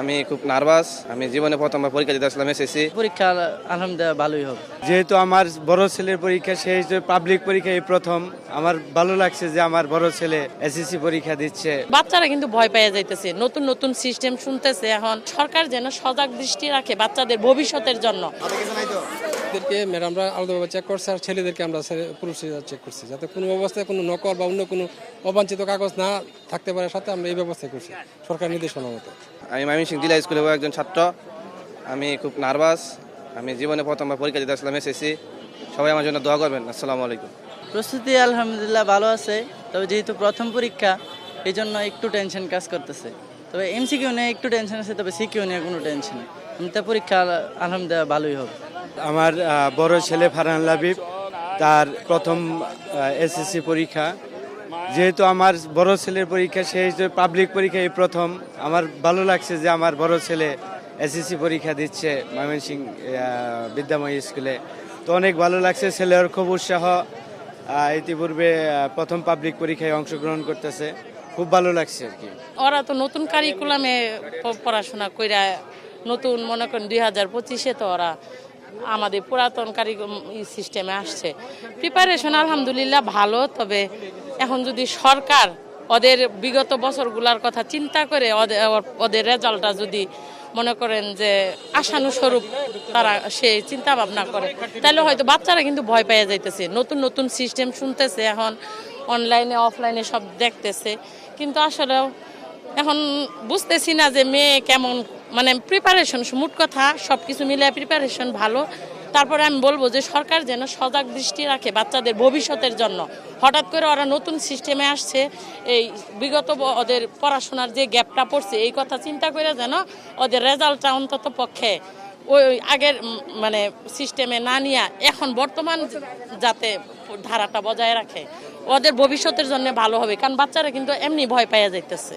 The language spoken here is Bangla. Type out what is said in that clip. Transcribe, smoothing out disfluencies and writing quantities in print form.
আমি খুব নার্ভাস। আমি জীবনে প্রথমবার পরীক্ষা দিতে আসলাম এসএসসি পরীক্ষা আলহামদুলিল্লাহ ভালোই হবে। যেহেতু আমার বড় ছেলের পরীক্ষা সেই পাবলিক পরীক্ষা এই প্রথম, আমার ভালো লাগছে যে আমার বড় ছেলে এসএসসি পরীক্ষা দিচ্ছে। বাচ্চারা কিন্তু ভয় পেয়ে যাইতেছে, নতুন নতুন সিস্টেম শুনতেছে। এখন সরকার যেন সজাগ দৃষ্টি রাখে বাচ্চাদের ভবিষ্যতের জন্য। ম্যাডামরা আলাদাভাবে চেক করছে আর ছেলেদেরকে আমরা পুরুষরা চেক করছি, যাতে কোনো অবস্থায় কোনো নকল বা অন্য কোনো অবাঞ্ছিত কাগজ না থাকতে পারে, সাথে আমরা এই ব্যবস্থা করছি সরকার নির্দেশনা মতো। আমি ময়মনসিংহ জিলা স্কুলের একজন ছাত্র। আমি খুব নার্ভাস। আমি জীবনে প্রথমবার পরীক্ষা দিতে আসলাম এসএসসি। সবাই আমার জন্য দোয়া করবেন। আসসালামু আলাইকুম। প্রস্তুতি আলহামদুলিল্লাহ ভালো আছে, তবে যেহেতু প্রথম পরীক্ষা এই জন্য একটু টেনশন কাজ করতেছে। তবে এমসিকিউ নিয়ে একটু টেনশন আছে, তবে সিকিউ নিয়ে কোনো টেনশন নেই। এমনিতে পরীক্ষা আলহামদুলিল্লাহ ভালোই হবে। আমার বড় ছেলে ফারহান লাবিব, তার প্রথম এসএসসি পরীক্ষা। যেহেতু আমার বড় ছেলের পরীক্ষা সেই পাবলিক পরীক্ষা এই প্রথম, আমার ভালো লাগছে যে আমার বড় ছেলে এসএসসি পরীক্ষা দিচ্ছে ময়মনসিংহ বিদ্যাময়ী স্কুলে। তো অনেক ভালো লাগছে, ছেলের খুব উৎসাহ। ইতিপূর্বে প্রথম পাবলিক পরীক্ষায় অংশগ্রহণ করতেছে, খুব ভালো লাগছে আর কি। ওরা তো নতুন কারিকুলামে পড়াশোনা কইরা নতুন মনে করেন 2025-এ তো ওরা আমাদের পুরাতন সিস্টেমে আসছে। প্রিপারেশন আলহামদুলিল্লাহ ভালো, তবে এখন যদি সরকার ওদের বিগত বছরগুলোর কথা চিন্তা করে ওদের রেজাল্টটা যদি মনে করেন যে আশানুস্বরূপ তারা সে চিন্তা ভাবনা করে, তাহলে হয়তো বাচ্চারা কিন্তু ভয় পেয়ে যাইতেছে, নতুন নতুন সিস্টেম শুনতেছে, এখন অনলাইনে অফলাইনে সব দেখতেছে। কিন্তু আসলে এখন বুঝতেছি না যে মেয়ে কেমন, মানে প্রিপারেশন মোট কথা সব কিছু মিলে প্রিপারেশন ভালো। তারপরে আমি বলবো যে সরকার যেন সজাগ দৃষ্টি রাখে বাচ্চাদের ভবিষ্যতের জন্য। হঠাৎ করে ওরা নতুন সিস্টেমে আসছে, এই বিগত ওদের পড়াশোনার যে গ্যাপটা পড়ছে এই কথা চিন্তা করে যেন ওদের রেজাল্টটা অন্তত পক্ষে ওই আগের মানে সিস্টেমে না নিয়ে এখন বর্তমান যাতে ধারাটা বজায় রাখে, ওদের ভবিষ্যতের জন্য ভালো হবে। কারণ বাচ্চারা কিন্তু এমনি ভয় পাইয়া যাইতেছে।